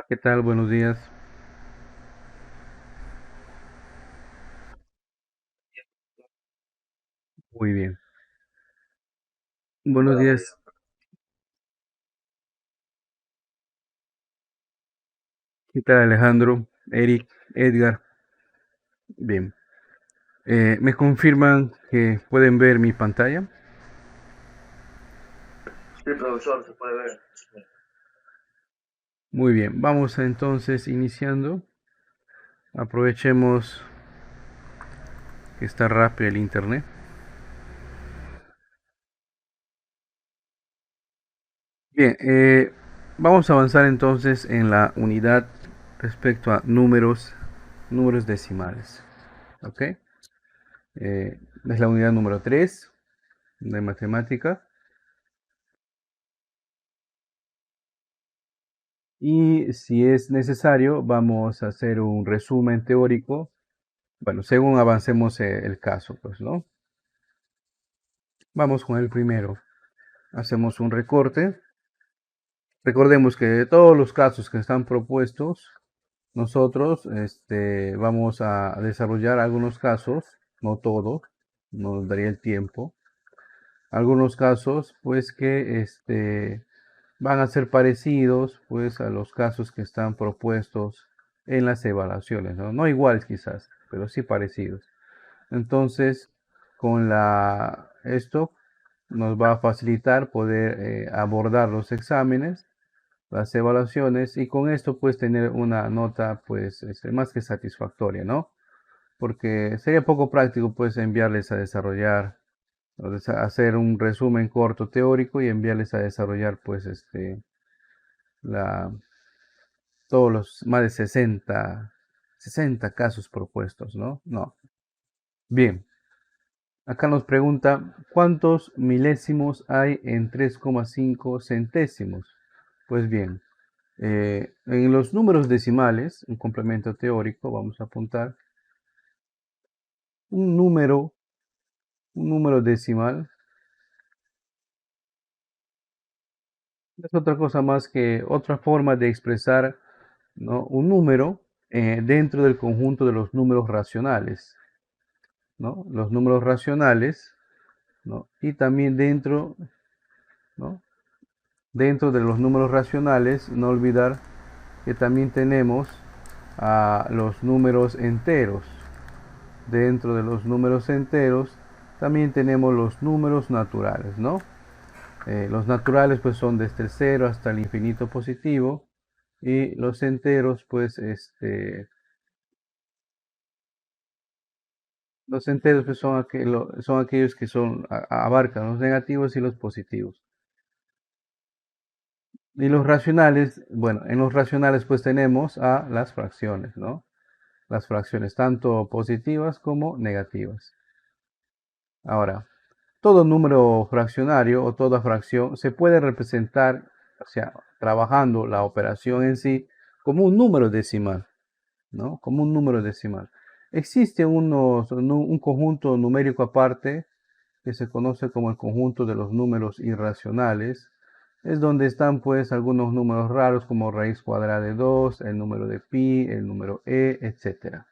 ¿Qué tal? Buenos días. Muy bien. Buenos días. ¿Qué tal, Alejandro? Eric, Edgar. Bien. ¿Me confirman que pueden ver mi pantalla? Sí, profesor, se puede ver. Muy bien. Vamos entonces iniciando. Aprovechemos que está rápido el internet. Bien. Vamos a avanzar entonces en la unidad respecto a números decimales. ¿Ok? Es la unidad número 3 de matemática. Y si es necesario, vamos a hacer un resumen teórico, bueno, según avancemos el caso, pues, ¿no? Vamos con el primero. Hacemos un recorte. Recordemos que de todos los casos que están propuestos, nosotros vamos a desarrollar algunos casos, no todos, no nos daría el tiempo. Algunos casos, pues, que van a ser parecidos pues a los casos que están propuestos en las evaluaciones, ¿no? No iguales quizás, pero sí parecidos. Entonces, esto nos va a facilitar poder abordar los exámenes, las evaluaciones y con esto pues tener una nota pues más que satisfactoria, ¿no? Porque sería poco práctico pues enviarles a desarrollar, hacer un resumen corto teórico y enviarles a desarrollar pues la, todos los más de 60 casos propuestos, ¿no? No. Bien, acá nos pregunta, ¿cuántos milésimos hay en 3,5 centésimos? Pues bien, en los números decimales, un complemento teórico, vamos a apuntar un número, un número decimal, es otra cosa más que otra forma de expresar, ¿no? Un número dentro del conjunto de los números racionales, ¿no? Los números racionales, ¿no? Y también ¿no? Dentro de los números racionales, no olvidar que también tenemos a los números enteros. Dentro de los números enteros también tenemos los números naturales, ¿no? Los naturales pues son desde el cero hasta el infinito positivo y los enteros pues los enteros pues, son aquellos que abarcan los negativos y los positivos. Y los racionales, bueno, en los racionales pues tenemos a las fracciones, ¿no? Las fracciones tanto positivas como negativas. Ahora, todo número fraccionario o toda fracción se puede representar, o sea, trabajando la operación en sí como un número decimal, ¿no? Como un número decimal. Existe un conjunto numérico aparte que se conoce como el conjunto de los números irracionales. Es donde están pues algunos números raros como raíz cuadrada de 2, el número de pi, el número etcétera,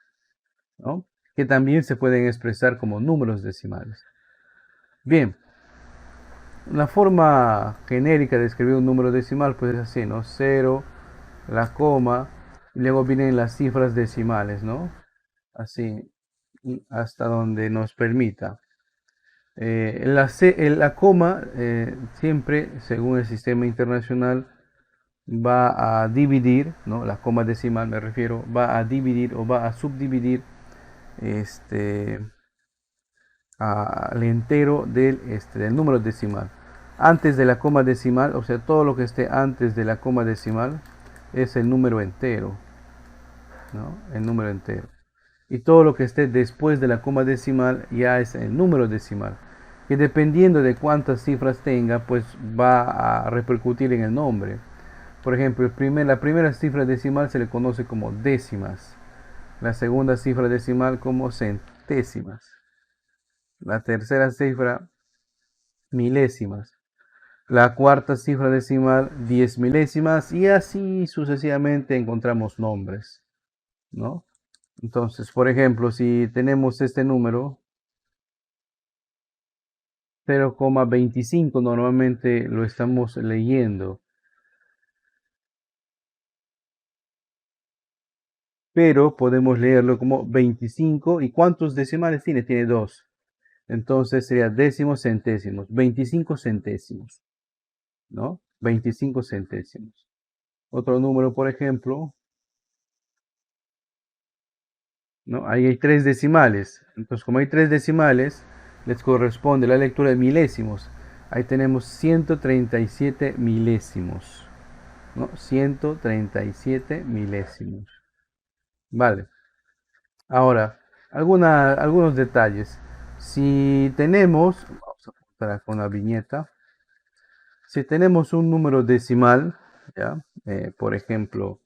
¿no? Que también se pueden expresar como números decimales. Bien, la forma genérica de escribir un número decimal pues es así, ¿no? Cero, la coma, y luego vienen las cifras decimales, ¿no? Así, hasta donde nos permita. La coma siempre, según el sistema internacional, va a dividir, ¿no? La coma decimal me refiero, va a dividir o va a subdividir este, al entero del número decimal. Antes de la coma decimal, o sea, todo lo que esté antes de la coma decimal es el número entero, ¿no? El número entero. Y todo lo que esté después de la coma decimal ya es el número decimal, que dependiendo de cuántas cifras tenga, pues va a repercutir en el nombre. Por ejemplo, la primera cifra decimal se le conoce como décimas, la segunda cifra decimal como centésimas, la tercera cifra milésimas, La cuarta cifra decimal, 10 milésimas, y así sucesivamente encontramos nombres, ¿no? Entonces, por ejemplo, si tenemos este número, 0,25 normalmente lo estamos leyendo, pero podemos leerlo como 25. ¿Y cuántos decimales tiene? Tiene 2. Entonces sería décimos centésimos, 25 centésimos, ¿no? 25 centésimos. Otro número, por ejemplo, ¿no? Ahí hay 3 decimales. Entonces, como hay 3 decimales, les corresponde la lectura de milésimos. Ahí tenemos 137 milésimos, ¿no? 137 milésimos. Vale. Ahora, algunos detalles. Si tenemos, vamos a apuntar con la viñeta, si tenemos un número decimal, ¿ya? Por ejemplo,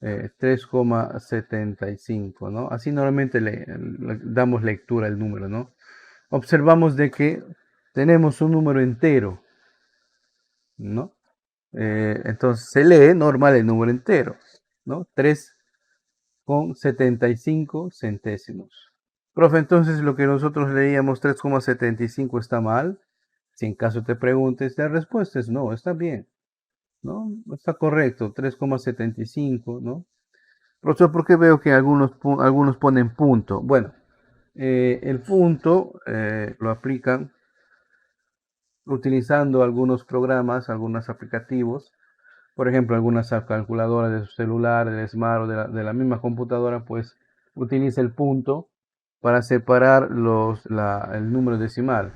3,75, ¿no? Así normalmente le damos lectura al número, ¿no? Observamos de que tenemos un número entero, ¿no? Entonces se lee normal el número entero, ¿no? 3,75 centésimos. Profe, entonces lo que nosotros leíamos 3,75 está mal. Si en caso te preguntes, la respuesta es no, está bien, ¿no? Está correcto, 3,75, ¿no? Profesor, ¿por qué veo que algunos ponen punto? Bueno, el punto lo aplican utilizando algunos programas, algunos aplicativos. Por ejemplo, algunas calculadoras de su celular, del Smart o de la misma computadora, pues utiliza el punto para separar el número decimal.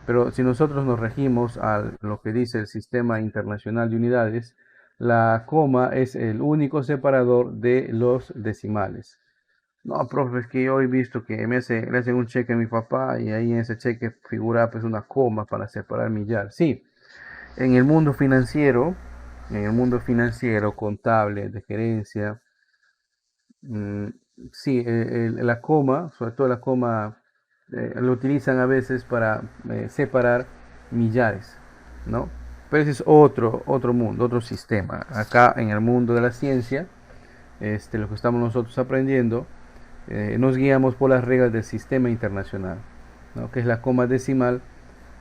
Pero si nosotros nos regimos a lo que dice el Sistema Internacional de Unidades, la coma es el único separador de los decimales. No, profe, es que yo he visto que le hacen un cheque a mi papá y ahí en ese cheque figura pues una coma para separar millar. Sí, en el mundo financiero, contable, de gerencia, mm, sí, la coma, sobre todo la coma, lo utilizan a veces para separar millares, ¿no? Pero ese es otro mundo, otro sistema. Acá en el mundo de la ciencia, lo que estamos nosotros aprendiendo, nos guiamos por las reglas del sistema internacional, ¿no? Que es la coma decimal,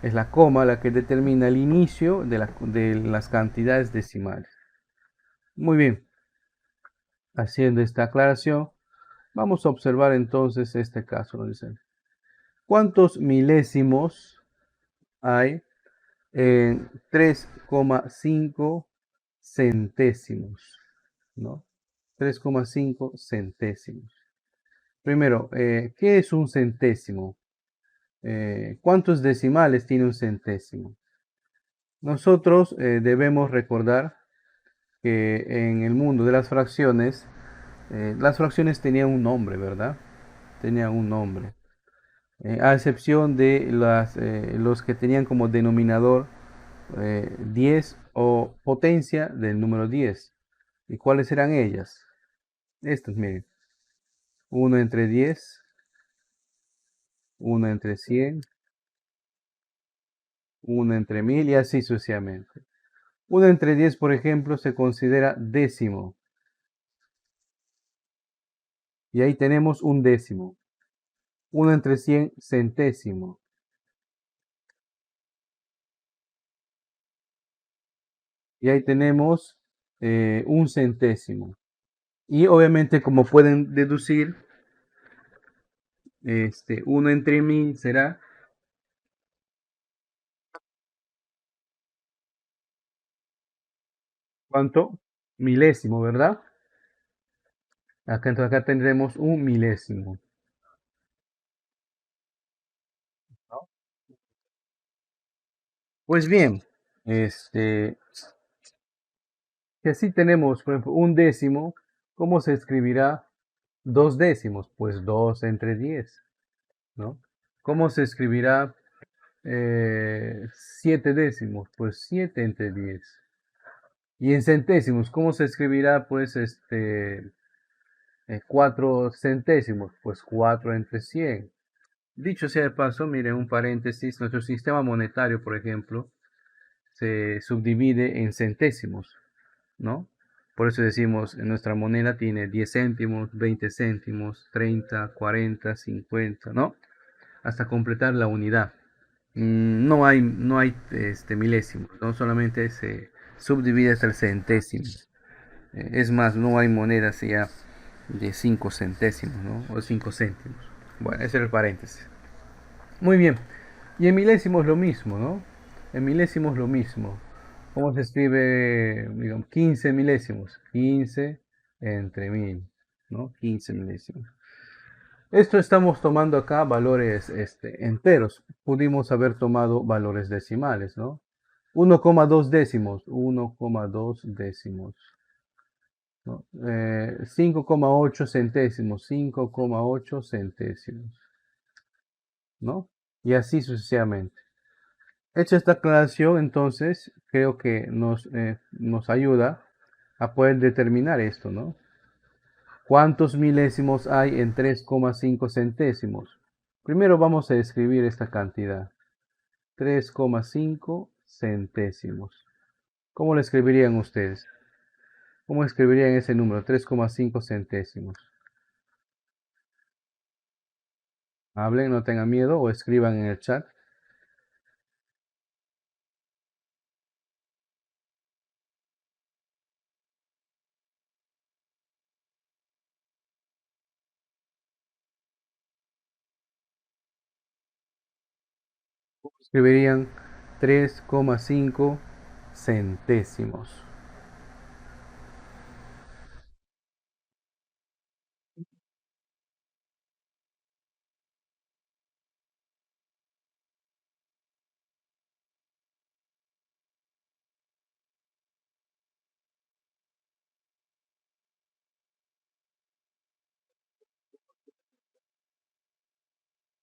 es la coma la que determina el inicio de las cantidades decimales. Muy bien, haciendo esta aclaración, vamos a observar entonces este caso. Nos dicen, ¿cuántos milésimos hay en 3,5 centésimos? ¿No? 3,5 centésimos. Primero, ¿qué es un centésimo? ¿Cuántos decimales tiene un centésimo? Nosotros debemos recordar que en el mundo de las fracciones tenían un nombre, ¿verdad? Tenían un nombre. A excepción de los que tenían como denominador 10 o potencia del número 10. ¿Y cuáles eran ellas? Estas, miren. 1 entre 10, 1 entre 100, 1 entre 1000 y así sucesivamente. 1 entre 10, por ejemplo, se considera décimo. Y ahí tenemos un décimo. 1 entre 100, centésimo. Y ahí tenemos un centésimo. Y obviamente, como pueden deducir, 1 entre 1000 será, ¿cuánto? Milésimo, ¿verdad? Entonces acá tendremos un milésimo, ¿no? Pues bien, este, si así tenemos, por ejemplo, un décimo, ¿cómo se escribirá dos décimos? Pues 2 entre 10, ¿no? ¿Cómo se escribirá 7 décimos? Pues 7 entre 10. Y en centésimos, ¿cómo se escribirá pues 4 centésimos? Pues 4 entre 100. Dicho sea de paso, miren un paréntesis, nuestro sistema monetario, por ejemplo, se subdivide en centésimos, ¿no? Por eso decimos, en nuestra moneda tiene 10 céntimos, 20 céntimos, 30, 40, 50, ¿no? Hasta completar la unidad. No hay milésimos, ¿no? Solamente se subdivide hasta el centésimo. Es más, no hay monedas ya de 5 centésimos, ¿no? O 5 céntimos. Bueno, ese era el paréntesis. Muy bien. Y en milésimos lo mismo, ¿no? En milésimos lo mismo. ¿Cómo se escribe, digamos, 15 milésimos? 15 entre 1000, ¿no? 15 milésimos. Esto estamos tomando acá valores enteros. Pudimos haber tomado valores decimales, ¿no? 1,2 décimos, 1,2 décimos, ¿no? 5,8 centésimos, 5,8 centésimos, ¿no? Y así sucesivamente. Hecha esta aclaración, entonces creo que nos ayuda a poder determinar esto, ¿no? ¿Cuántos milésimos hay en 3,5 centésimos? Primero vamos a escribir esta cantidad. 3,5 centésimos. ¿Cómo lo escribirían ustedes? ¿Cómo escribirían ese número? 3,5 centésimos. Hablen, no tengan miedo o escriban en el chat. Escribirían 3,5 centésimos.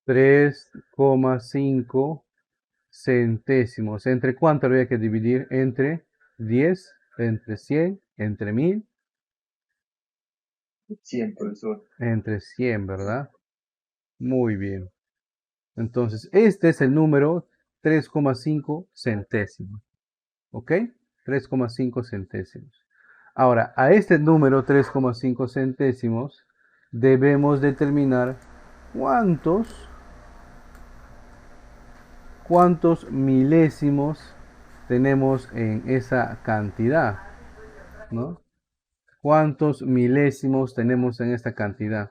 3,5 centésimos. ¿Entre cuánto habría que dividir? Entre 10, entre 100, entre 1000, 100, profesor. entre 100, ¿verdad? Muy bien. Entonces, este es el número 3,5 centésimos. ¿Ok? 3,5 centésimos. Ahora, a este número 3,5 centésimos debemos determinar cuántos milésimos tenemos en esa cantidad, ¿no? ¿Cuántos milésimos tenemos en esta cantidad?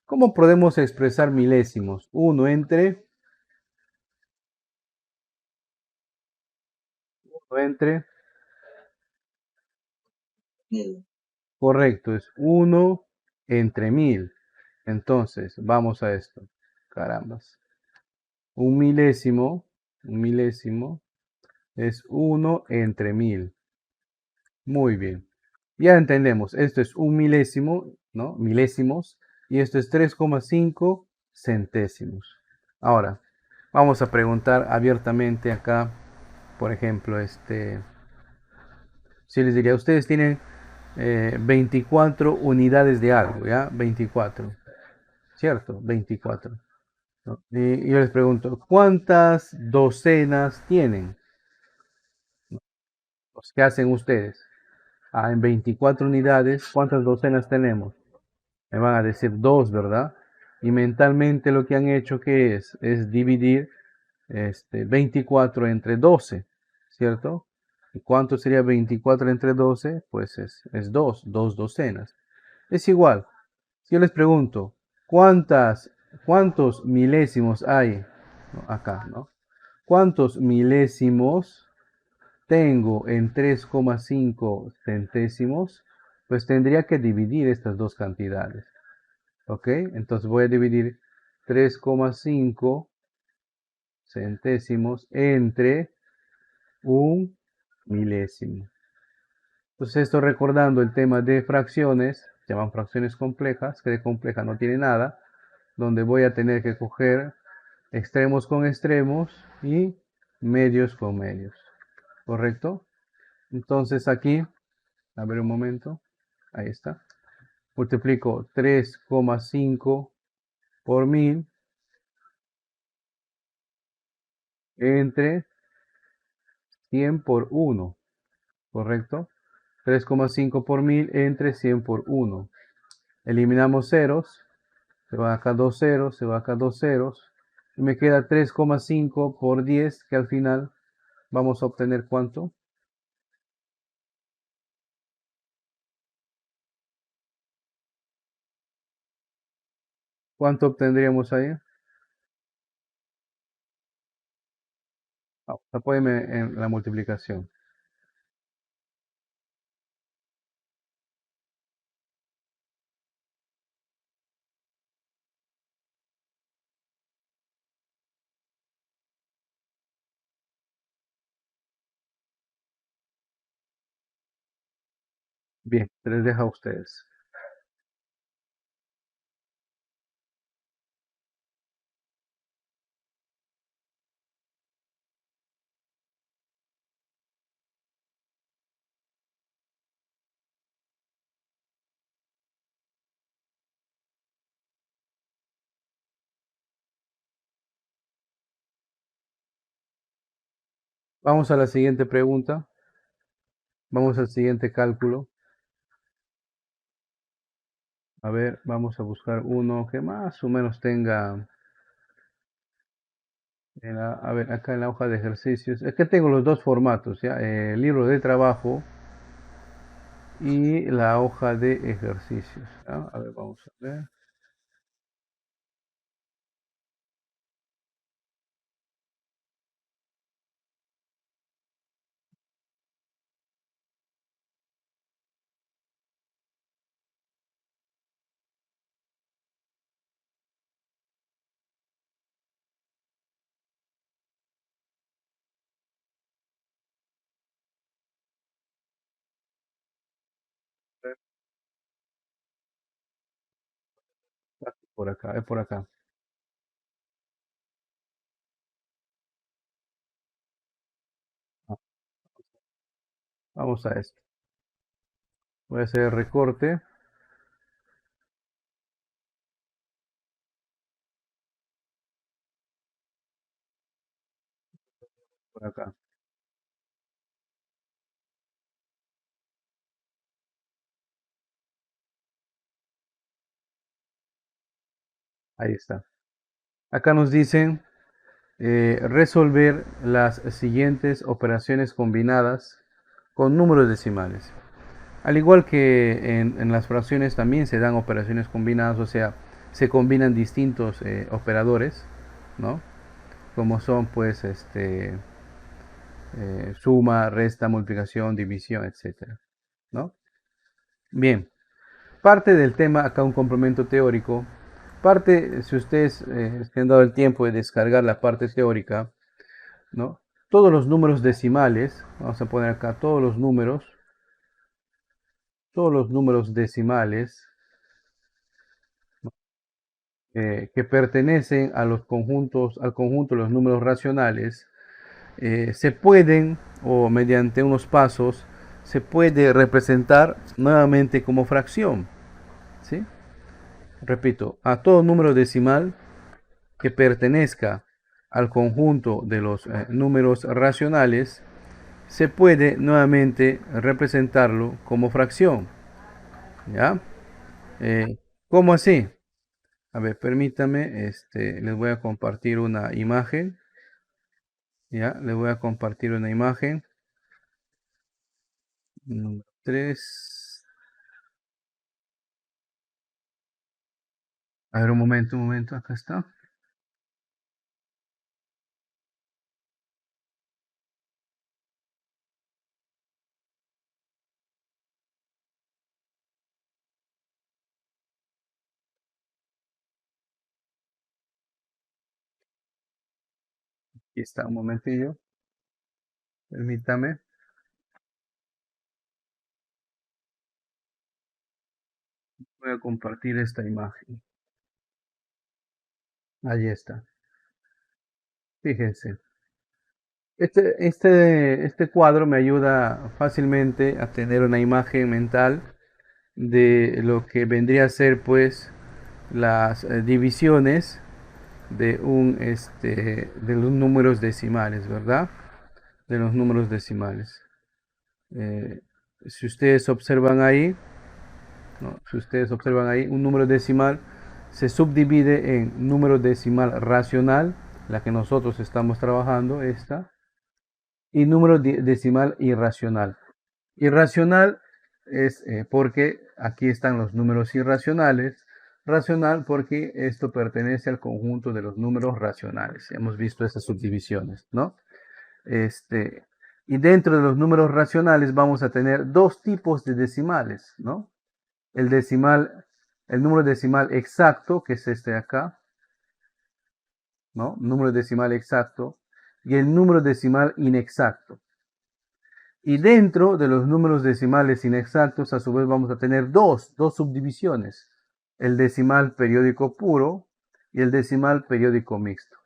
¿Cómo podemos expresar milésimos? 1 entre, correcto, es 1 entre 1000. Entonces, vamos a esto. Carambas. Un milésimo es 1 entre 1000. Muy bien. Ya entendemos, esto es un milésimo, ¿no? Milésimos, y esto es 3,5 centésimos. Ahora, vamos a preguntar abiertamente acá, por ejemplo, si les diría, ustedes tienen 24 unidades de algo, ¿ya? 24, ¿cierto? 24. ¿No? Y yo les pregunto, ¿cuántas docenas tienen? Pues, ¿qué hacen ustedes? En 24 unidades, ¿cuántas docenas tenemos? Me van a decir dos, ¿verdad? Y mentalmente lo que han hecho que es dividir 24 entre 12, ¿cierto? ¿Y cuánto sería 24 entre 12? Pues es dos docenas. Es igual. Si yo les pregunto, ¿cuántos milésimos hay? ¿No? Acá, ¿no? ¿Cuántos milésimos tengo en 3,5 centésimos? Pues tendría que dividir estas dos cantidades. ¿Ok? Entonces voy a dividir 3,5 centésimos entre un milésimo. Entonces esto recordando el tema de fracciones, se llaman fracciones complejas, que de compleja no tiene nada, donde voy a tener que coger extremos con extremos y medios con medios. ¿Correcto? Entonces aquí, a ver un momento, ahí está. Multiplico 3,5 por 1000 entre 100 por 1, ¿correcto? 3,5 por 1000 entre 100 por 1. Eliminamos ceros, se va acá dos ceros, se va acá dos ceros, y me queda 3,5 por 10, que al final vamos a obtener ¿cuánto? ¿Cuánto obtendríamos ahí? Apóyeme en la multiplicación. Bien, se les deja a ustedes. Vamos a la siguiente pregunta. Vamos al siguiente cálculo. A ver, vamos a buscar uno que más o menos tenga, a ver, acá en la hoja de ejercicios. Es que tengo los dos formatos, ¿ya? El libro de trabajo y la hoja de ejercicios. ¿Ya? A ver, vamos a ver. Por acá, es por acá. Ah, vamos a esto. Voy a hacer el recorte por acá. Ahí está. Acá nos dicen resolver las siguientes operaciones combinadas con números decimales. Al igual que en las fracciones también se dan operaciones combinadas, o sea, se combinan distintos operadores, ¿no? Como son pues suma, resta, multiplicación, división, etcétera, ¿no? Bien, parte del tema, acá un complemento teórico. Parte, si ustedes se han dado el tiempo de descargar la parte teórica, ¿no? Todos los números decimales, vamos a poner acá todos los números decimales que pertenecen a los conjuntos, al conjunto de los números racionales, se pueden, o mediante unos pasos, se puede representar nuevamente como fracción, ¿sí? Repito, a todo número decimal que pertenezca al conjunto de los números racionales, se puede nuevamente representarlo como fracción, ¿ya? ¿Cómo así? A ver, permítame, les voy a compartir una imagen, ¿ya? Les voy a compartir una imagen. Número 3. A ver, un momento, acá está. Aquí está, un momentillo. Permítame. Voy a compartir esta imagen. Ahí está. Fíjense. Este cuadro me ayuda fácilmente a tener una imagen mental de lo que vendría a ser pues las divisiones de los números decimales, ¿verdad? de los números decimales. Si ustedes observan ahí, ¿no? Si ustedes observan ahí, un número decimal se subdivide en número decimal racional, la que nosotros estamos trabajando, esta, y número decimal irracional. Irracional es porque aquí están los números irracionales. Racional porque esto pertenece al conjunto de los números racionales. Hemos visto esas subdivisiones, ¿no? Y dentro de los números racionales vamos a tener dos tipos de decimales, ¿no? El decimal, el número decimal exacto, que es este de acá, ¿no? Número decimal exacto, y el número decimal inexacto. Y dentro de los números decimales inexactos, a su vez vamos a tener dos subdivisiones, el decimal periódico puro y el decimal periódico mixto,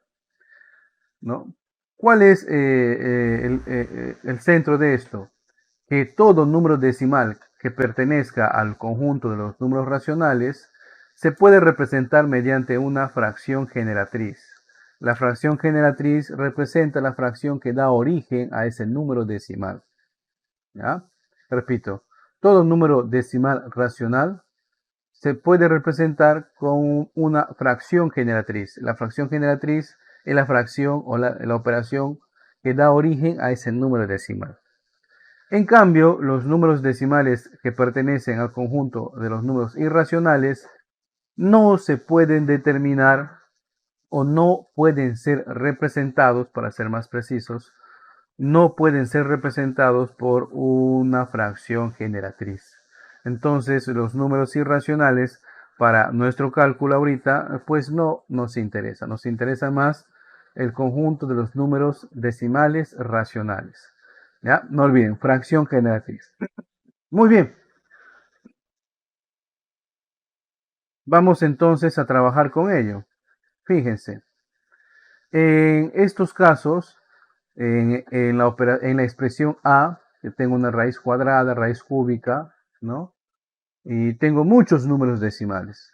¿no? ¿Cuál es el centro de esto? Que todo número decimal que pertenezca al conjunto de los números racionales se puede representar mediante una fracción generatriz. La fracción generatriz representa la fracción que da origen a ese número decimal. ¿Ya? Repito, todo número decimal racional se puede representar con una fracción generatriz. La fracción generatriz es la fracción o la operación que da origen a ese número decimal. En cambio, los números decimales que pertenecen al conjunto de los números irracionales no se pueden determinar o no pueden ser representados, para ser más precisos, no pueden ser representados por una fracción generatriz. Entonces, los números irracionales para nuestro cálculo ahorita, pues no nos interesa. Nos interesa más el conjunto de los números decimales racionales. ¿Ya? No olviden, fracción generatriz. Muy bien. Vamos entonces a trabajar con ello. Fíjense. En estos casos, en la expresión A, que tengo una raíz cuadrada, raíz cúbica, ¿no? Y tengo muchos números decimales,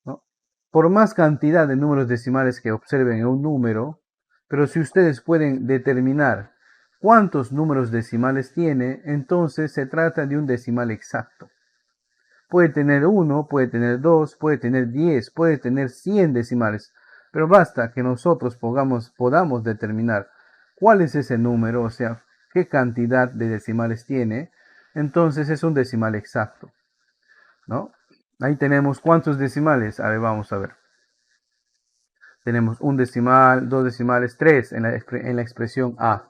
¿no? Por más cantidad de números decimales que observen en un número, pero si ustedes pueden determinar cuántos números decimales tiene, entonces se trata de un decimal exacto. Puede tener 1, puede tener 2, puede tener 10, puede tener 100 decimales, pero basta que nosotros podamos determinar cuál es ese número, o sea, qué cantidad de decimales tiene, entonces es un decimal exacto, ¿no? Ahí tenemos cuántos decimales. A ver, vamos a ver. Tenemos un decimal, dos decimales, tres en la expresión A.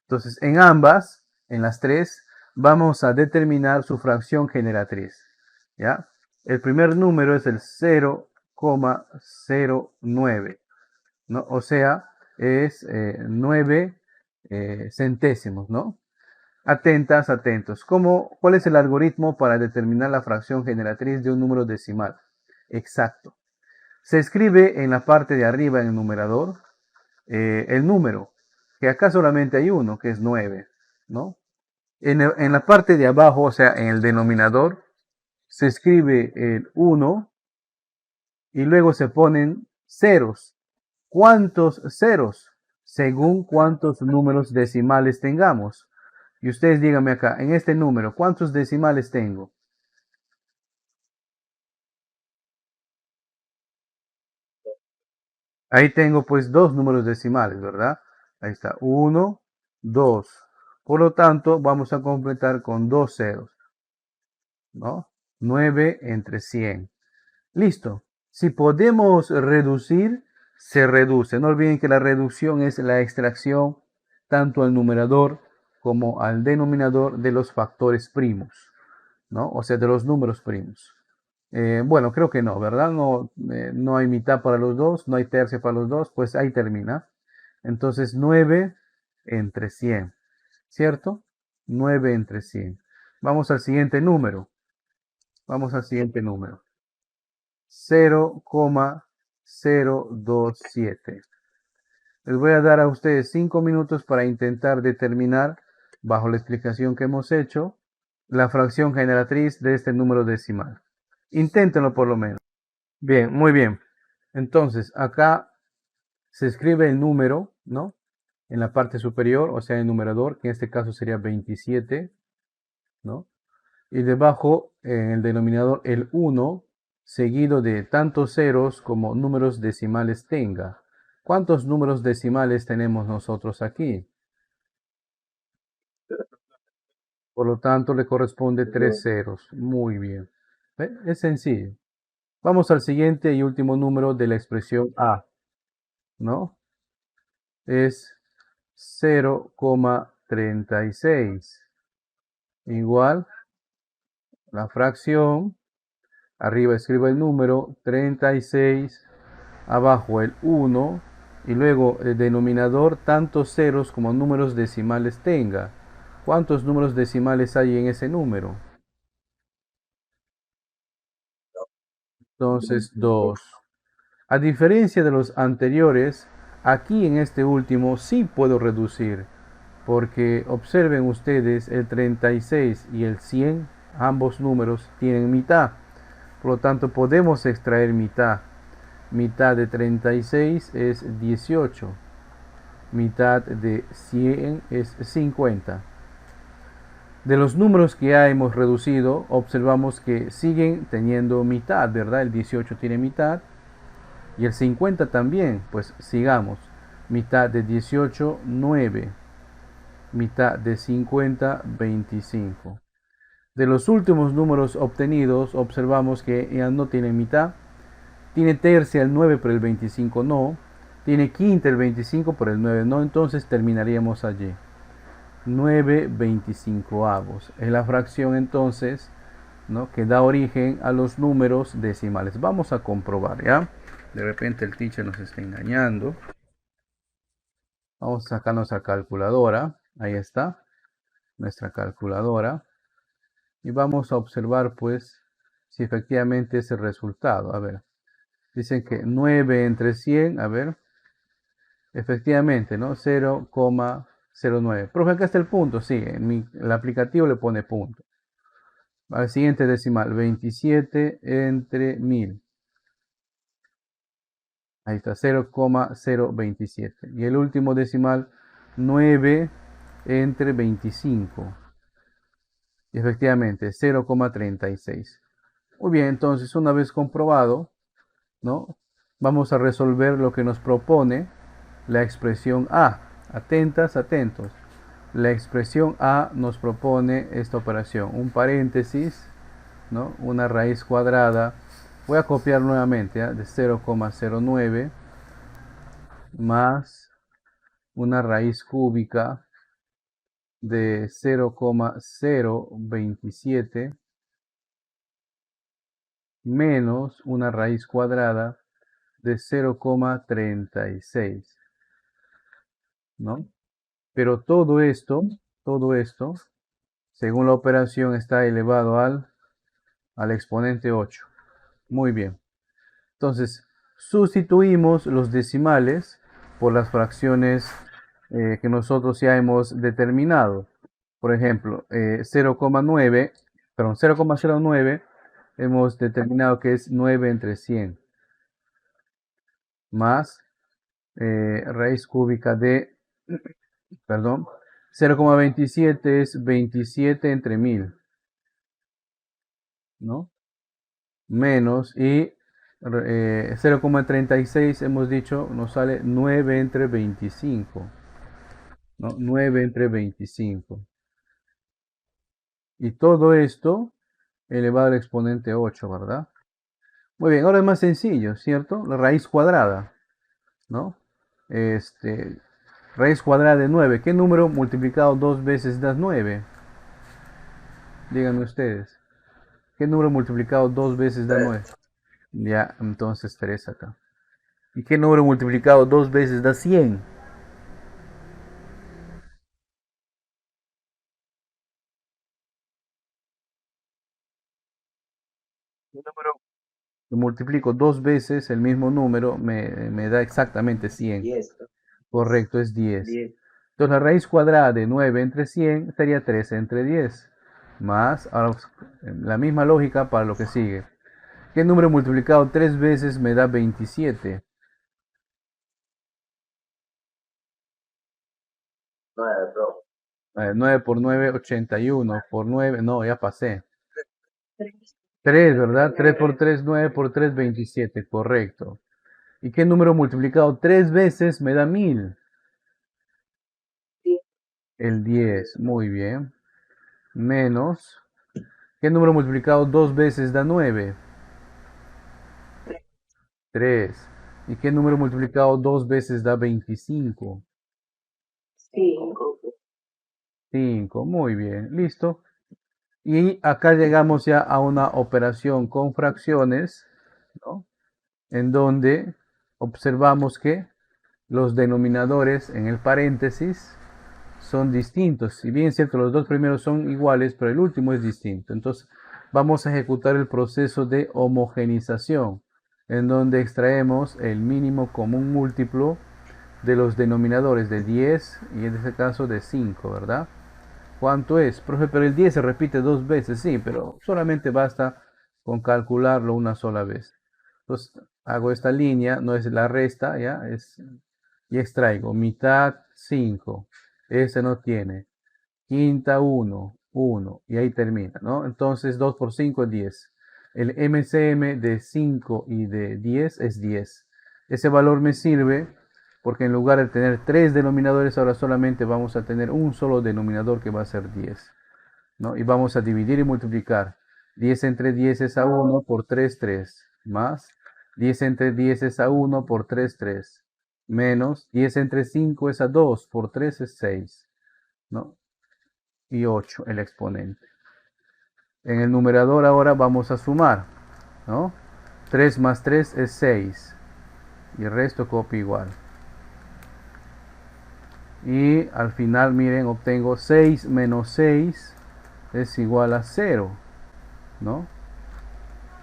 Entonces, en ambas, en las tres, vamos a determinar su fracción generatriz. ¿Ya? El primer número es el 0,09, ¿no? O sea, es 9 centésimos, ¿no? Atentas, atentos. ¿Cuál es el algoritmo para determinar la fracción generatriz de un número decimal? Exacto. Se escribe en la parte de arriba, en el numerador, el número, que acá solamente hay uno, que es 9, ¿no? En la parte de abajo, o sea, en el denominador, se escribe el 1 y luego se ponen ceros. ¿Cuántos ceros? Según cuántos números decimales tengamos. Y ustedes díganme acá, en este número, ¿cuántos decimales tengo? Ahí tengo pues dos números decimales, ¿verdad? Ahí está, 1, 2. Por lo tanto, vamos a completar con dos ceros, ¿no? 9 entre 100. Listo. Si podemos reducir, se reduce. No olviden que la reducción es la extracción tanto al numerador como al denominador de los factores primos, ¿no? O sea, de los números primos. Bueno, creo que no, ¿verdad? No, no hay mitad para los dos, no hay tercia para los dos, pues ahí termina. Entonces 9 entre 100, ¿cierto? 9 entre 100. Vamos al siguiente número. Vamos al siguiente número. 0,027. Les voy a dar a ustedes 5 minutos para intentar determinar, bajo la explicación que hemos hecho, la fracción generatriz de este número decimal. Inténtenlo por lo menos. Bien, muy bien. Entonces, acá se escribe el número, ¿no? en la parte superior, o sea, en el numerador, que en este caso sería 27, ¿no? Y debajo, en el denominador, el 1, seguido de tantos ceros como números decimales tenga. ¿Cuántos números decimales tenemos nosotros aquí? Por lo tanto, le corresponde 3 ceros. Muy bien. ¿Ve? Es sencillo. Vamos al siguiente y último número de la expresión A, ¿no? Es 0,36. Igual la fracción, arriba escribo el número 36, abajo el 1 y luego el denominador tantos ceros como números decimales tenga. ¿Cuántos números decimales hay en ese número? Entonces 2. A diferencia de los anteriores, aquí en este último sí puedo reducir, porque observen ustedes el 36 y el 100, ambos números tienen mitad. Por lo tanto, podemos extraer mitad. Mitad de 36 es 18. Mitad de 100 es 50. De los números que ya hemos reducido, observamos que siguen teniendo mitad, ¿verdad? El 18 tiene mitad y el 50 también. Pues sigamos. Mitad de 18, 9. Mitad de 50, 25. De los últimos números obtenidos, observamos que ya no tiene mitad. Tiene tercia el 9, pero el 25 no. Tiene quinta el 25, pero el 9 no. Entonces terminaríamos allí. 9 25avos. Es la fracción entonces, ¿no?, que da origen a los números decimales. Vamos a comprobar, ¿ya? De repente el teacher nos está engañando. Vamos a sacar nuestra calculadora. Ahí está. Nuestra calculadora. Y vamos a observar, pues, si efectivamente es el resultado. A ver. Dicen que 9 entre 100, a ver. Efectivamente, ¿no? 0,09. Profe, acá está el punto, sí, el aplicativo le pone punto. Al siguiente decimal, 27 entre 1000. Ahí está, 0,027. Y el último decimal, 9 entre 25. Y efectivamente, 0,36. Muy bien, entonces, una vez comprobado, ¿no?, vamos a resolver lo que nos propone la expresión A. Atentas, atentos. La expresión A nos propone esta operación, un paréntesis, ¿no?, una raíz cuadrada. Voy a copiar nuevamente, ¿eh?, de 0,09 más una raíz cúbica de 0,027 menos una raíz cuadrada de 0,36, ¿no? Pero todo esto, según la operación, está elevado al exponente 8. Muy bien. Entonces, sustituimos los decimales por las fracciones que nosotros ya hemos determinado. Por ejemplo, 0,9, perdón, 0,09 hemos determinado que es 9 entre 100 más raíz cúbica de, perdón, 0,27 es 27 entre 1000, ¿no? Menos, y 0,36 hemos dicho nos sale 9 entre 25, ¿no? 9 entre 25. Y todo esto elevado al exponente 8, ¿verdad? Muy bien, ahora es más sencillo, ¿cierto? La raíz cuadrada, ¿no? Raíz cuadrada de 9. ¿Qué número multiplicado dos veces da 9? Díganme ustedes. ¿Qué número multiplicado dos veces da 9? Ya, entonces 3 acá. ¿Y qué número multiplicado dos veces da 100? Un número que multiplico dos veces el mismo número me da exactamente 100. 10. Correcto, es 10. 10. Entonces la raíz cuadrada de 9 entre 100 sería 13 entre 10. Más, ahora la misma lógica para lo que sigue. ¿Qué número multiplicado tres veces me da 27? 9, bro. 9 por 9, 81. Por 9, no, ya pasé. 3, ¿verdad? 3 por 3, 9 por 3, 27. Correcto. ¿Y qué número multiplicado 3 veces me da 1000? El 10. Muy bien. Menos. ¿Qué número multiplicado 2 veces da 9? 3. ¿Y qué número multiplicado 2 veces da 25? 5. Muy bien. Listo. Y acá llegamos ya a una operación con fracciones, ¿no? En donde observamos que los denominadores en el paréntesis son distintos. Si bien es cierto, los dos primeros son iguales, pero el último es distinto. Entonces, vamos a ejecutar el proceso de homogenización, en donde extraemos el mínimo común múltiplo de los denominadores de 10 y en este caso de 5, ¿verdad? ¿Cuánto es? Profe, pero el 10 se repite dos veces, sí, pero solamente basta con calcularlo una sola vez. Entonces, hago esta línea, no es la resta, ¿ya? Y extraigo mitad 5. Ese no tiene. Quinta 1, 1. Y ahí termina, ¿no? Entonces 2 por 5 es 10. El MCM de 5 y de 10 es 10. Ese valor me sirve porque en lugar de tener tres denominadores, ahora solamente vamos a tener un solo denominador que va a ser 10, ¿no? Y vamos a dividir y multiplicar. 10 entre 10 es a 1 por 3, 3. Más 10 entre 10 es a 1 por 3, 3. Menos 10 entre 5 es a 2 por 3 es 6, ¿no? Y 8 el exponente. En el numerador ahora vamos a sumar, ¿no? 3 más 3 es 6. Y el resto copia igual. Y al final, miren, obtengo 6 menos 6 es igual a 0, ¿no?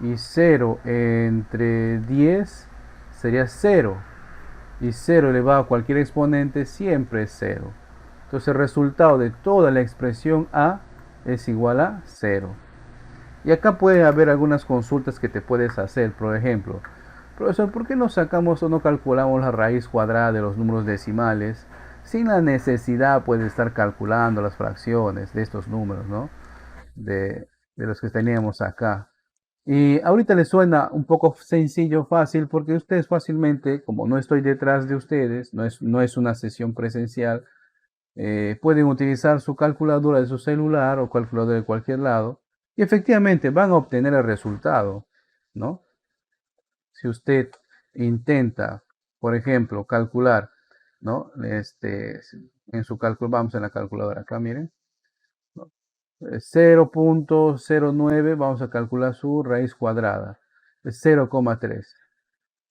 Y 0 entre 10 sería 0. Y 0 elevado a cualquier exponente siempre es 0. Entonces el resultado de toda la expresión A es igual a 0. Y acá puede haber algunas consultas que te puedes hacer. Por ejemplo, profesor, ¿por qué no sacamos o no calculamos la raíz cuadrada de los números decimales sin la necesidad pues, de estar calculando las fracciones de estos números, ¿no? De los que teníamos acá. Y ahorita les suena un poco sencillo, fácil, porque ustedes fácilmente, como no estoy detrás de ustedes, no es una sesión presencial, pueden utilizar su calculadora de su celular o calculadora de cualquier lado y efectivamente van a obtener el resultado, ¿no? Si usted intenta, por ejemplo, calcular, ¿no? En su cálculo, vamos en la calculadora acá, miren, ¿no? 0.09, vamos a calcular su raíz cuadrada, es 0,3,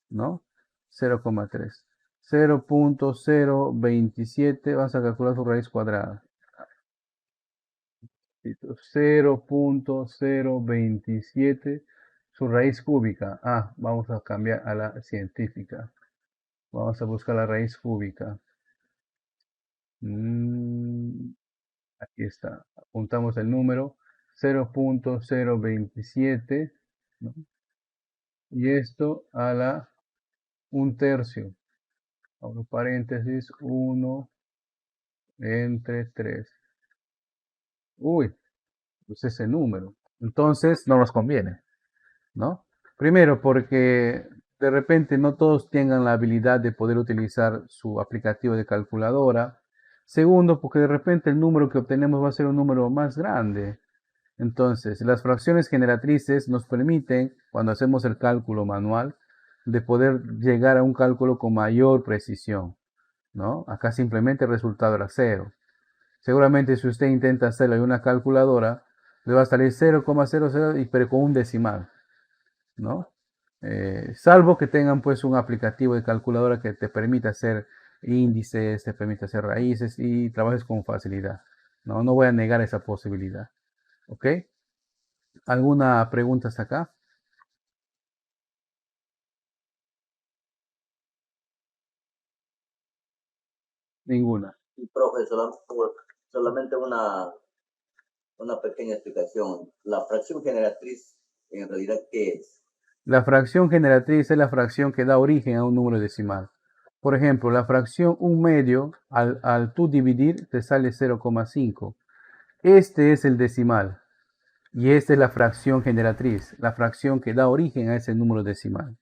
¿no? 0,3. 0.027, vamos a calcular su raíz cuadrada. 0.027, su raíz cúbica. Ah, vamos a cambiar a la científica. Vamos a buscar la raíz cúbica. Aquí está. Apuntamos el número 0.027, ¿no? Y esto a la 1/3. Abro paréntesis, 1 entre 3. Uy, pues ese número. Entonces no nos conviene, ¿no? Primero, porque de repente no todos tengan la habilidad de poder utilizar su aplicativo de calculadora. Segundo, porque de repente el número que obtenemos va a ser un número más grande. Entonces, las fracciones generatrices nos permiten, cuando hacemos el cálculo manual, de poder llegar a un cálculo con mayor precisión, ¿no? Acá simplemente el resultado era 0. Seguramente si usted intenta hacerlo en una calculadora, le va a salir 0,00, pero con un decimal, ¿no? Salvo que tengan pues un aplicativo de calculadora que te permita hacer índices, te permite hacer raíces y trabajes con facilidad. No, no voy a negar esa posibilidad. ¿Ok? ¿Alguna pregunta hasta acá? Ninguna. Y profe, solamente una pequeña explicación. La fracción generatriz, en realidad, ¿qué es? La fracción generatriz es la fracción que da origen a un número decimal. Por ejemplo, la fracción 1/2 al tú dividir te sale 0,5. Este es el decimal y esta es la fracción generatriz, la fracción que da origen a ese número decimal.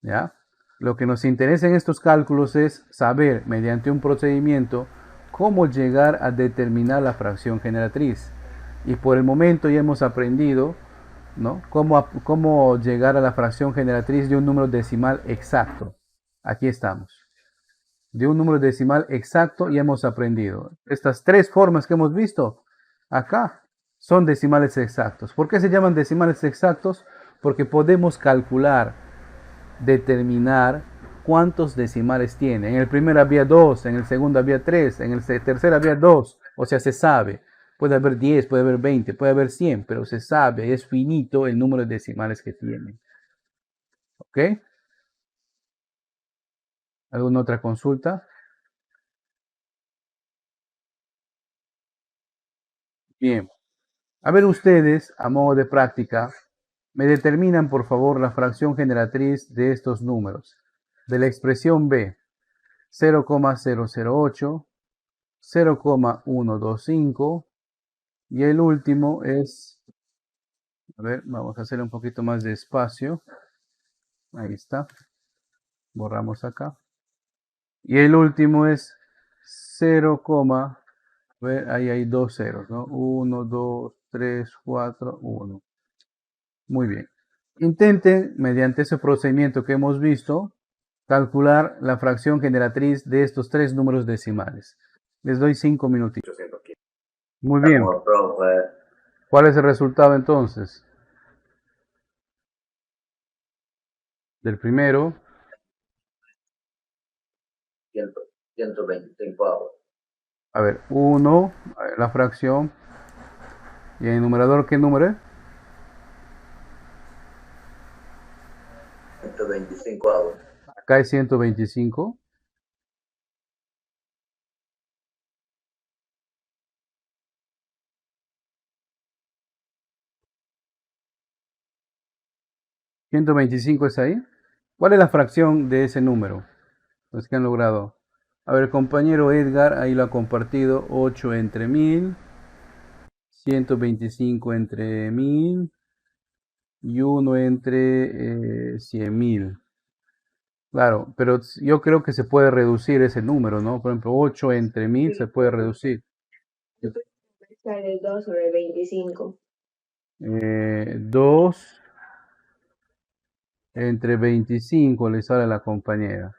¿Ya? Lo que nos interesa en estos cálculos es saber, mediante un procedimiento, cómo llegar a determinar la fracción generatriz. Y por el momento ya hemos aprendido, ¿no?, cómo llegar a la fracción generatriz de un número decimal exacto. Aquí estamos. De un número decimal exacto ya hemos aprendido. Estas tres formas que hemos visto acá son decimales exactos. ¿Por qué se llaman decimales exactos? Porque podemos calcular, determinar cuántos decimales tiene. En el primero había 2, en el segundo había 3, en el tercero había 2. O sea, se sabe. Puede haber 10, puede haber 20, puede haber 100, pero se sabe, es finito el número de decimales que tiene. ¿Ok? ¿Alguna otra consulta? Bien. A ver ustedes, a modo de práctica, me determinan por favor la fracción generatriz de estos números. De la expresión B, 0,008, 0,125 y el último es, a ver, vamos a hacer un poquito más de espacio. Ahí está. Borramos acá. Y el último es 0, a ver, ahí hay dos ceros, ¿no? 1, 2, 3, 4, 1. Muy bien. Intenten, mediante ese procedimiento que hemos visto, calcular la fracción generatriz de estos tres números decimales. Les doy 5 minutitos. Muy bien. ¿Cuál es el resultado entonces? Del primero. 125. A ver, 1, la fracción. ¿Y el numerador qué número es? 125. Acá es 125. ¿125 es ahí? ¿Cuál es la fracción de ese número? Los que han logrado. A ver, compañero Edgar, ahí lo ha compartido. 8 entre 1000. 125 entre 1000. Y 1 entre 100.000. Claro, pero yo creo que se puede reducir ese número, ¿no? Por ejemplo, 8 entre 1000 se puede reducir. Sale 2 sobre 25. 2 entre 25 le sale a la compañera,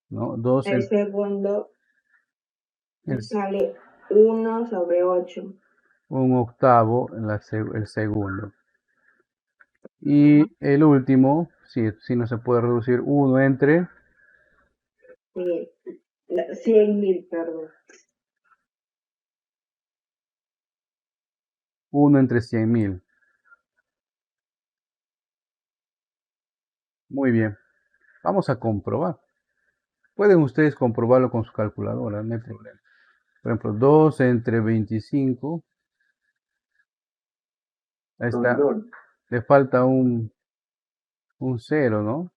¿no? 2 El segundo el- sale 1 sobre 8. un octavo el segundo. Y el último, sí no se puede reducir, 1 entre 100.000, perdón. 1 entre 100.000. Muy bien. Vamos a comprobar. Pueden ustedes comprobarlo con su calculadora, no hay problema. Por ejemplo, 2 entre 25. Ahí está. Le falta un 0, ¿no?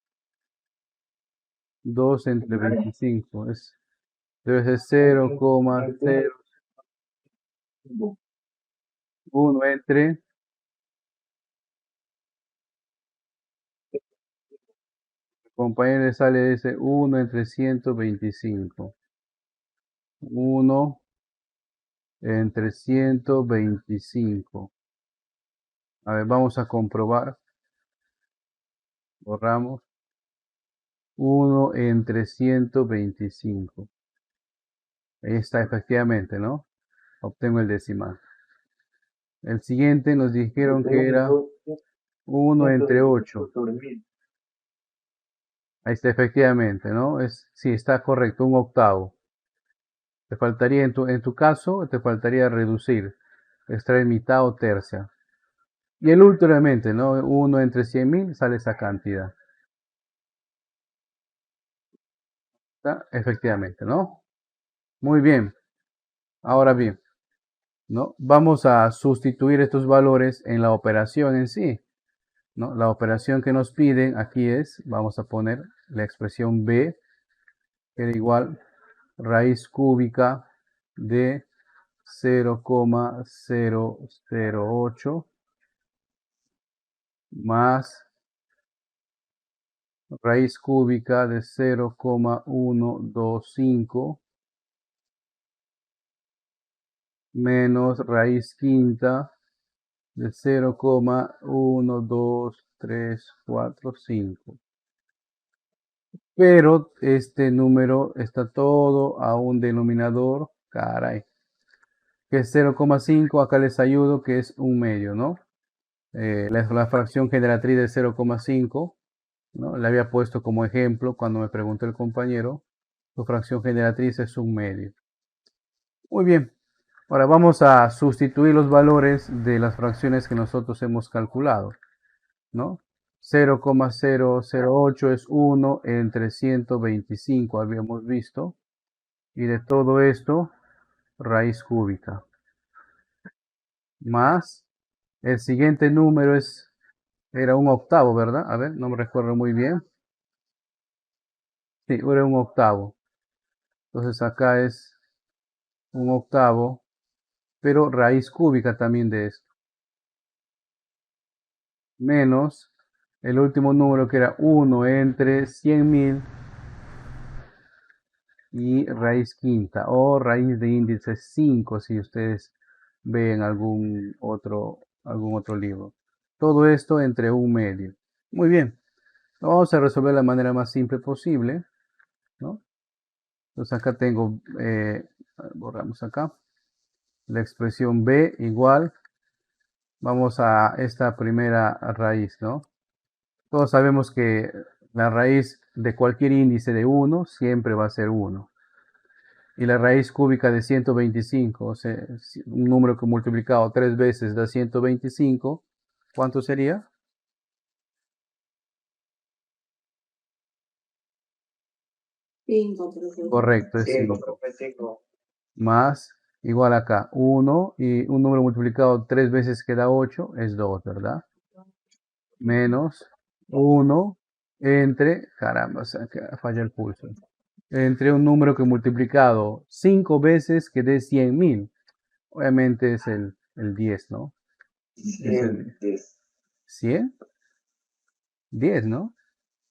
2 entre 25. Debe ser 0,01 entre. Compañero le sale ese 1 entre 125. 1 entre 125. A ver, vamos a comprobar. Borramos. 1 entre 125. Ahí está, efectivamente, ¿no? Obtengo el decimal. El siguiente nos dijeron que era 1 entre 8. Ahí está, efectivamente, ¿no? Sí, está correcto, un octavo. Te faltaría, en tu caso, te faltaría reducir, extraer mitad o tercia. Y el últimamente, ¿no? 1 entre 100.000 sale esa cantidad. ¿Está? Efectivamente, ¿no? Muy bien. Ahora bien, ¿no? Vamos a sustituir estos valores en la operación en sí, ¿no? La operación que nos piden aquí es, vamos a poner la expresión B era igual raíz cúbica de 0,008 más raíz cúbica de 0,125 menos raíz quinta de 0,12345. Pero este número está todo a un denominador, caray, que es 0,5. Acá les ayudo, que es un medio, ¿no? La fracción generatriz de 0,5, ¿no? Le había puesto como ejemplo cuando me preguntó el compañero. Su fracción generatriz es un medio. Muy bien. Ahora vamos a sustituir los valores de las fracciones que nosotros hemos calculado, ¿no? 0,008 es 1 entre 125, habíamos visto. Y de todo esto, raíz cúbica. Más, el siguiente número era un octavo, ¿verdad? A ver, no me recuerdo muy bien. Sí, era un octavo. Entonces acá es un octavo, pero raíz cúbica también de esto. Menos el último número, que era 1 entre 100.000 y raíz quinta, o raíz de índice 5 si ustedes ven algún otro libro. Todo esto entre un medio. Muy bien. Lo vamos a resolver de la manera más simple posible, ¿no? Entonces acá tengo, borramos acá, la expresión b igual, vamos a esta primera raíz, ¿no? Todos sabemos que la raíz de cualquier índice de 1 siempre va a ser 1. Y la raíz cúbica de 125, o sea, un número que multiplicado 3 veces da 125, ¿cuánto sería? 5, profesor. Correcto, es 5. Más, igual acá, 1, y un número multiplicado 3 veces que da 8 es 2, ¿verdad? Menos 1 entre, caramba, falla el pulso, entre un número que multiplicado 5 veces que dé 100.000. Obviamente es el 10, ¿no? Es el 100, 10, ¿no?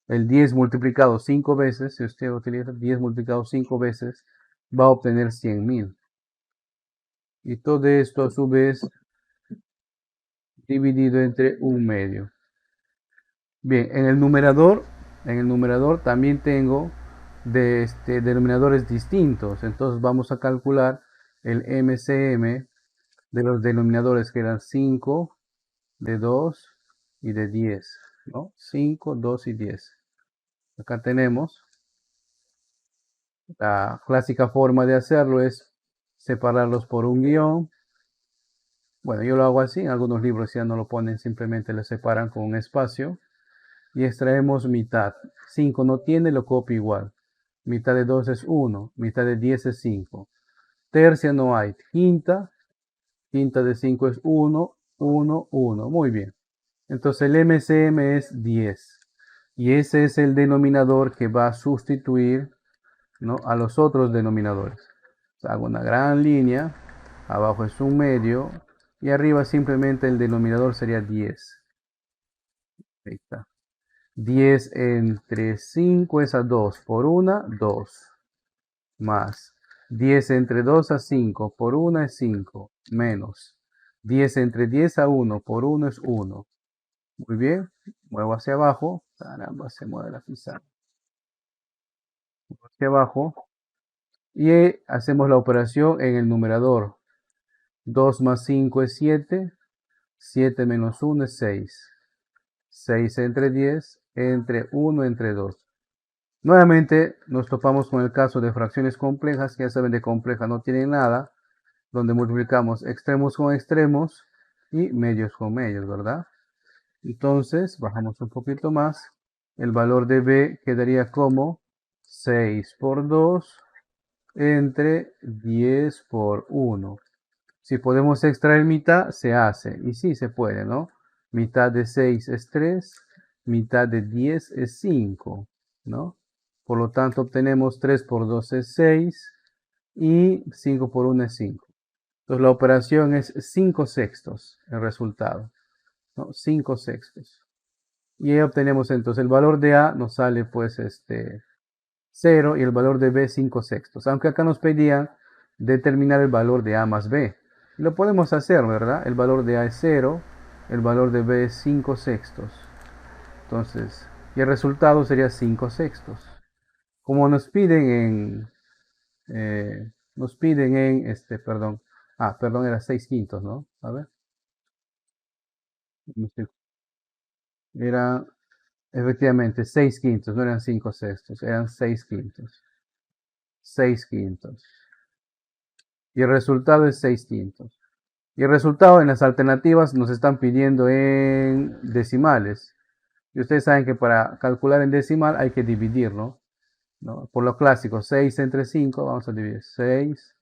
El 10 multiplicado 5 veces, si usted utiliza 10 multiplicado 5 veces, va a obtener 100.000. Y todo esto a su vez dividido entre un medio. Bien, en el numerador también tengo denominadores distintos. Entonces vamos a calcular el MCM de los denominadores, que eran 5, de 2 y de 10, ¿no? 5, 2 y 10. Acá tenemos la clásica forma de hacerlo, es separarlos por un guión. Bueno, yo lo hago así, en algunos libros ya no lo ponen, simplemente le separan con un espacio. Y extraemos mitad. 5 no tiene, lo copio igual. Mitad de 2 es 1, mitad de 10 es 5. Tercia no hay. Quinta de 5 es 1, 1, 1. Muy bien. Entonces el MCM es 10. Y ese es el denominador que va a sustituir, ¿no?, a los otros denominadores. Hago una gran línea. Abajo es un medio. Y arriba simplemente el denominador sería 10. Ahí está. 10 entre 5 es a 2. Por 1, 2. Más 10 entre 2 a 5. Por 1 es 5. Menos 10 entre 10 a 1. Por 1 es 1. Muy bien. Muevo hacia abajo. Caramba, se mueve la pizarra. Muevo hacia abajo. Y hacemos la operación en el numerador. 2 más 5 es 7. 7 menos 1 es 6. 6 entre 10. Entre 1 entre 2. Nuevamente nos topamos con el caso de fracciones complejas, que ya saben, de compleja no tienen nada, donde multiplicamos extremos con extremos y medios con medios, ¿verdad? Entonces, bajamos un poquito más, el valor de b quedaría como 6 por 2 entre 10 por 1. Si podemos extraer mitad, se hace, y sí se puede, ¿no? Mitad de 6 es 3, mitad de 10 es 5, ¿no? Por lo tanto, obtenemos 3 por 2 es 6 y 5 por 1 es 5. Entonces, la operación es 5 sextos, el resultado, ¿no? 5 sextos. Y ahí obtenemos entonces el valor de A nos sale pues 0 y el valor de B 5 sextos. Aunque acá nos pedían determinar el valor de A más B. Y lo podemos hacer, ¿verdad? El valor de A es 0, el valor de B es 5 sextos. Entonces, y el resultado sería 5 sextos. Como nos piden perdón, perdón, era 6 quintos, ¿no? A ver. Era efectivamente 6 quintos, no eran 5 sextos, eran 6 quintos. 6 quintos. Y el resultado es 6 quintos. Y el resultado en las alternativas nos están pidiendo en decimales. Y ustedes saben que para calcular en decimal hay que dividir, ¿no? Por lo clásico, 6 entre 5, vamos a dividir 6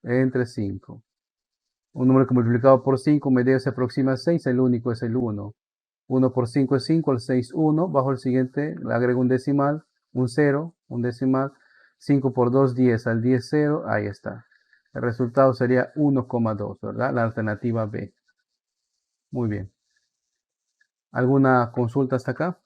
entre 5. Un número que multiplicado por 5 medio se aproxima a 6, el único es el 1. 1 por 5 es 5, el 6 1, bajo el siguiente le agrego un decimal, un 0, un decimal, 5 por 2 10, al 10 0, ahí está. El resultado sería 1,2, ¿verdad? La alternativa B. Muy bien. ¿Alguna consulta hasta acá?